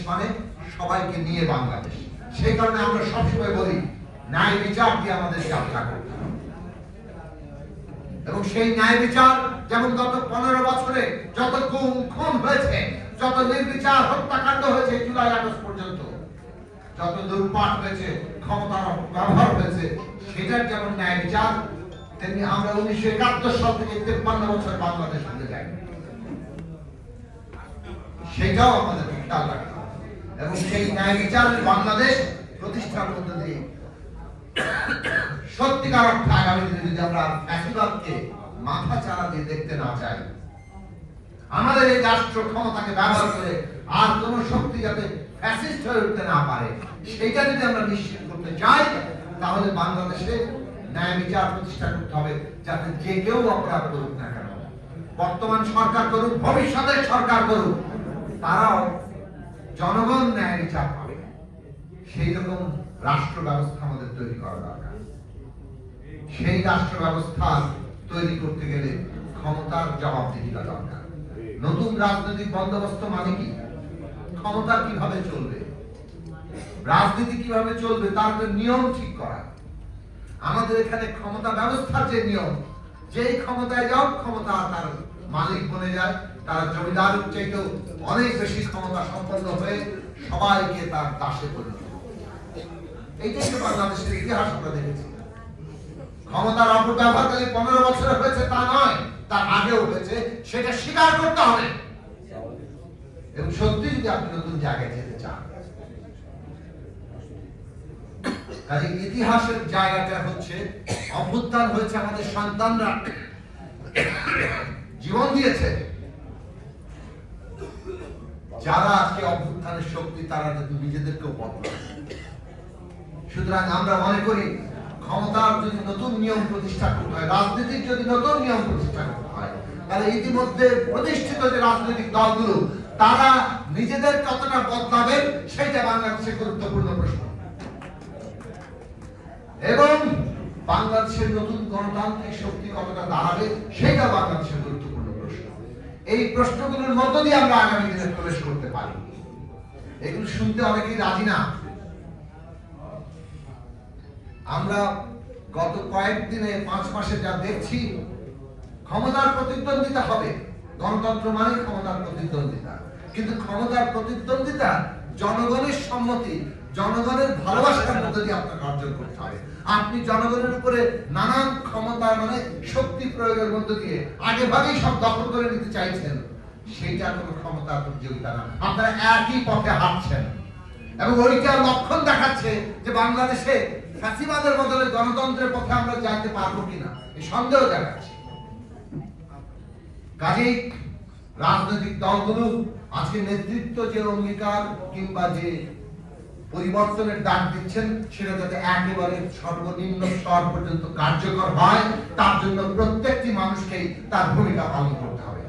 মানে সবাইকে নিয়ে বাংলাদেশ। সেই কারণে আমরা সবসময় বলি ন্যায় বিচার দিয়ে আমাদের যাত্রা করতে হবে। এবং সেই ন্যায় বিচার যেমন গত 15 বছরে যত গুম খুন হয়েছে, যত নির্বিচার হত্যাকাণ্ড হয়েছে জুলাই আগস্ট পর্যন্ত, যত লুটপাট হয়েছে, ক্ষমতার ব্যবহার হয়েছে, সেটার যেমন ন্যায় বিচার, তেমনি আমরা 1971 সাল থেকে 53 বছর বাংলাদেশ হতে যাই, সেটাও আমাদের খেয়াল রাখতে হবে। এবং সেই ন্যায় বিচারের বাংলাদেশ প্রতিষ্ঠার মধ্যে দিয়ে সত্যিকার অর্থে আগামী দিনে যদি আমরা ফ্যাসিবাদকে মাথা চাড়া দিয়ে দেখতে না চাই, আমাদের এই রাষ্ট্র ক্ষমতাকে ব্যবহার করে আর কোন শক্তি যাতে ফ্যাসিস্ট হয়ে উঠতে না পারে, সেটা যদি আমরা নিশ্চিত করতে চাই, তাহলে বাংলাদেশে ন্যায় বিচার প্রতিষ্ঠা করতে হবে, যাতে যে কেউ অপরাধ করুক না কেন, বর্তমান সরকার করুক, ভবিষ্যতের সরকার করুক, তারাও জনগণ ন্যায় বিচার পাবে। সেই রকম রাষ্ট্র ব্যবস্থা আমাদের তৈরি করা দরকার। সেই রাষ্ট্র ব্যবস্থা তৈরি করতে গেলে ক্ষমতার জবাবদিহিতা দরকার। নতুন রাজনৈতিক বন্দোবস্ত মানে কি? ক্ষমতা কিভাবে চলবে, রাজনীতি কিভাবে চলবে, তার একটা নিয়ম ঠিক করা। আমাদের এখানে ক্ষমতা ব্যবস্থার যে নিয়ম, যেই ক্ষমতায় যাও ক্ষমতা তার মালিক বনে যায়, তার জমিদার চাইতেও অনেক বেশি ক্ষমতা সম্পন্ন হয়ে সবাইকে তার দাসে পরিণত। এইটাই তো বাংলাদেশের ইতিহাস আমরা দেখেছি। ক্ষমতার অপব্যবহারকারী 15 বছরে হয়েছে তা নয়, তার আগেও হয়েছে, সেটা স্বীকার করতে হবে। এবং সত্যি যদি আপনি নতুন জায়গায় যেতে চান, কাজে ইতিহাসের জায়গাটা হচ্ছে অভ্যুত্থান হয়েছে, আমাদের সন্তানরা জীবন দিয়েছে, যারা আজকে অভ্যুত্থানের শক্তি, তারা কিন্তু নিজেদেরকেও বদলায়। সুতরাং আমরা মনে করি ক্ষমতার যদি নতুন নিয়ম প্রতিষ্ঠা করতে হয়, রাজনীতির যদি নতুন নিয়ম প্রতিষ্ঠা করতে হয়, তাহলে ইতিমধ্যে প্রতিষ্ঠিত যে রাজনৈতিক দলগুলো, তারা নিজেদের কতটা বদলাবেন, সেটা বাংলাদেশের গুরুত্বপূর্ণ প্রশ্ন। এবং বাংলাদেশের নতুন গণতান্ত্রিক শক্তি কতটা দাঁড়াবে, সেটা বাংলাদেশের গুরুত্বপূর্ণ প্রশ্ন। এই প্রশ্নগুলোর মধ্য দিয়ে আমরা আগামী দিনে প্রবেশ করতে পারি। এগুলো শুনতে অনেকেই রাজি না। আমরা গত কয়েকদিনে 5 মাসে যা দেখছি, ক্ষমতার প্রতিদ্বন্দ্বিতা হবে। গণতন্ত্র মানে ক্ষমতার প্রতিদ্বন্দ্বিতা, কিন্তু ক্ষমতার প্রতিদ্বন্দ্বিতা জনগণের সম্মতি, জনগণের ভালোবাসার মধ্যে দিয়ে আপনাকে অর্জন করতে হবে। আপনি জনগণের উপরে নানান ক্ষমতা মানে শক্তি প্রয়োগের মধ্যে দিয়ে আগে ভাগেই সব দখল করে নিতে চাইছেন, সেইটা কোনো ক্ষমতার প্রতিযোগিতা না। আপনারা একই পথে হাঁটছেন এবং ওইটা লক্ষণ দেখাচ্ছে যে বাংলাদেশে ফ্যাসিবাদের বদলে গণতন্ত্রের পথে আমরা যাইতে পারবো কিনা, এই সন্দেহ দেখাচ্ছে। কাজেই রাজনৈতিক দলগুলো আজকে নেতৃত্ব যে অঙ্গীকার কিংবা যে পরিবর্তনের ডাক দিচ্ছেন, সেটা যাতে একেবারে সর্বনিম্ন স্তর পর্যন্ত কার্যকর হয়, তার জন্য প্রত্যেকটি মানুষকেই তার ভূমিকা পালন করতে হবে।